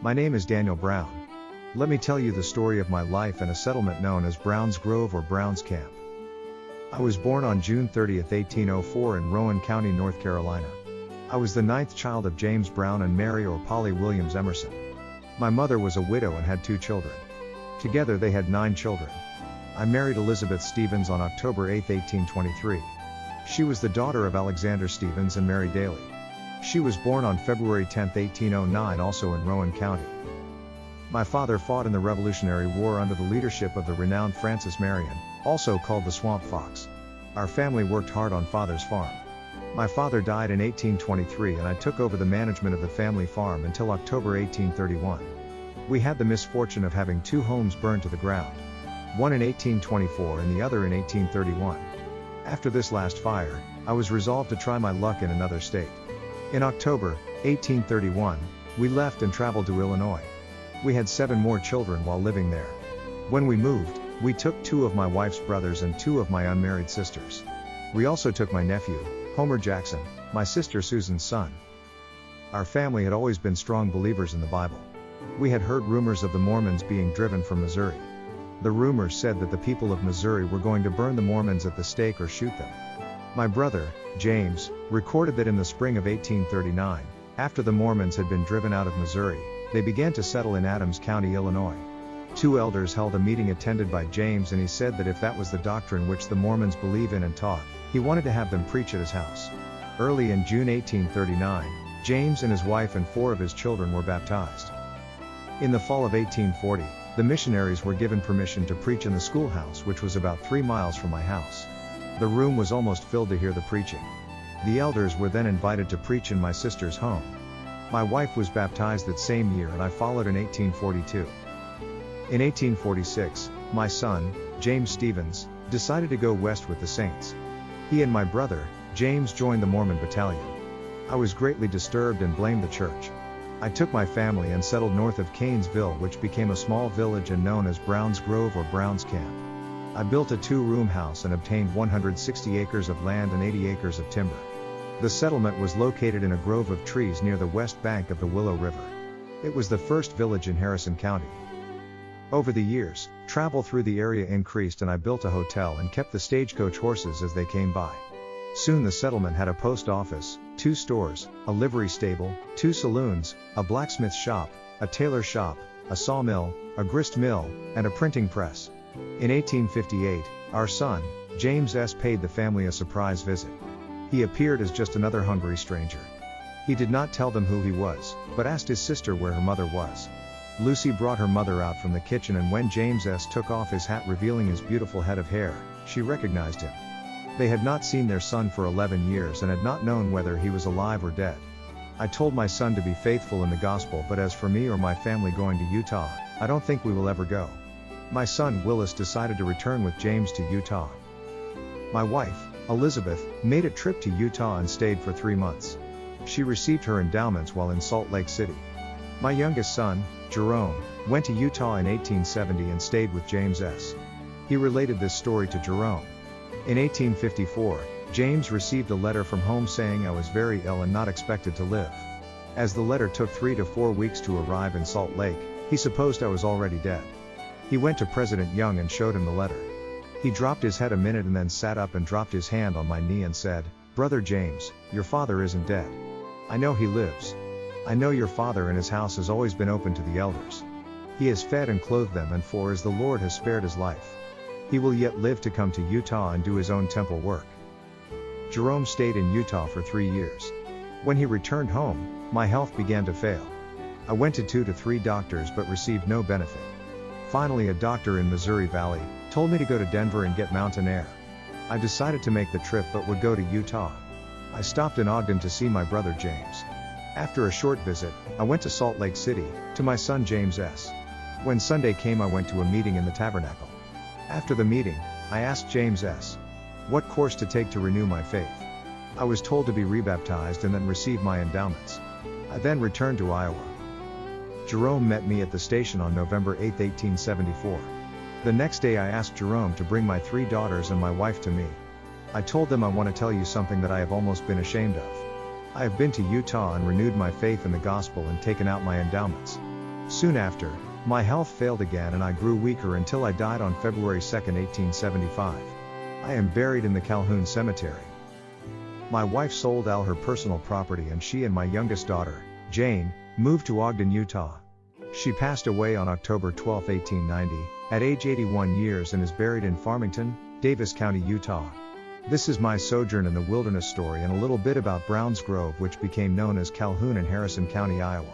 My name is Daniel Brown. Let me tell you the story of my life in a settlement known as Brown's Grove or Brown's Camp. I was born on June 30, 1804 in Rowan County, North Carolina. I was the ninth child of James Brown and Mary or Polly Williams Emerson. My mother was a widow and had 2 children. Together they had 9 children. I married Elizabeth Stevens on October 8, 1823. She was the daughter of Alexander Stevens and Mary Daly. She was born on February 10, 1809, also in Rowan County. My father fought in the Revolutionary War under the leadership of the renowned Francis Marion, also called the Swamp Fox. Our family worked hard on father's farm. My father died in 1823 and I took over the management of the family farm until October 1831. We had the misfortune of having 2 homes burned to the ground. One in 1824 and the other in 1831. After this last fire, I was resolved to try my luck in another state. In October 1831, we left and traveled to Illinois. We had 7 more children while living there. When we moved, we took 2 of my wife's brothers and 2 of my unmarried sisters. We also took my nephew, Homer Jackson, my sister Susan's son. Our family had always been strong believers in the Bible. We had heard rumors of the Mormons being driven from Missouri. The rumors said that the people of Missouri were going to burn the Mormons at the stake or shoot them. My brother, James, recorded that in the spring of 1839, after the Mormons had been driven out of Missouri, they began to settle in Adams County, Illinois. 2 elders held a meeting attended by James, and he said that if that was the doctrine which the Mormons believe in and taught, he wanted to have them preach at his house. Early in June 1839, James and his wife and 4 of his children were baptized. In the fall of 1840, the missionaries were given permission to preach in the schoolhouse, which was about 3 miles from my house. The room was almost filled to hear the preaching. The elders were then invited to preach in my sister's home. My wife was baptized that same year and I followed in 1842. In 1846, my son, James Stevens, decided to go west with the saints. He and my brother, James, joined the Mormon battalion. I was greatly disturbed and blamed the church. I took my family and settled north of Canesville, which became a small village and known as Brown's Grove or Brown's Camp. I built a 2-room house and obtained 160 acres of land and 80 acres of timber. The settlement was located in a grove of trees near the west bank of the Willow River. It was the first village in Harrison County. Over the years, travel through the area increased and I built a hotel and kept the stagecoach horses as they came by. Soon the settlement had a post office, 2 stores, a livery stable, 2 saloons, a blacksmith shop, a tailor shop, a sawmill, a grist mill, and a printing press. In 1858, our son, James S. paid the family a surprise visit. He appeared as just another hungry stranger. He did not tell them who he was, but asked his sister where her mother was. Lucy brought her mother out from the kitchen, and when James S. took off his hat revealing his beautiful head of hair, she recognized him. They had not seen their son for 11 years and had not known whether he was alive or dead. I told my son to be faithful in the gospel, but as for me or my family going to Utah, I don't think we will ever go. My son Willis decided to return with James to Utah. My wife, Elizabeth, made a trip to Utah and stayed for 3 months. She received her endowments while in Salt Lake City. My youngest son, Jerome, went to Utah in 1870 and stayed with James S. He related this story to Jerome. In 1854, James received a letter from home saying I was very ill and not expected to live. As the letter took 3 to 4 weeks to arrive in Salt Lake, he supposed I was already dead. He went to President Young and showed him the letter. He dropped his head a minute and then sat up and dropped his hand on my knee and said, "Brother James, your father isn't dead. I know he lives. I know your father and his house has always been open to the elders. He has fed and clothed them, and for as the Lord has spared his life, he will yet live to come to Utah and do his own temple work." Jerome stayed in Utah for 3 years. When he returned home, my health began to fail. I went to 2 to 3 doctors but received no benefit. Finally, a doctor in Missouri Valley told me to go to Denver and get mountain air. I decided to make the trip but would go to Utah. I stopped in Ogden to see my brother James. After a short visit, I went to Salt Lake City, to my son James S. When Sunday came, I went to a meeting in the tabernacle. After the meeting, I asked James S. what course to take to renew my faith. I was told to be rebaptized and then receive my endowments. I then returned to Iowa. Jerome met me at the station on November 8, 1874. The next day I asked Jerome to bring my 3 daughters and my wife to me. I told them I want to tell you something that I have almost been ashamed of. I have been to Utah and renewed my faith in the gospel and taken out my endowments. Soon after, my health failed again and I grew weaker until I died on February 2, 1875. I am buried in the Calhoun Cemetery. My wife sold all her personal property and she and my youngest daughter, Jane, moved to Ogden, Utah. She passed away on October 12, 1890, at age 81 years and is buried in Farmington, Davis County, Utah. This is my Sojourn in the Wilderness story and a little bit about Browns Grove, which became known as Calhoun in Harrison County, Iowa.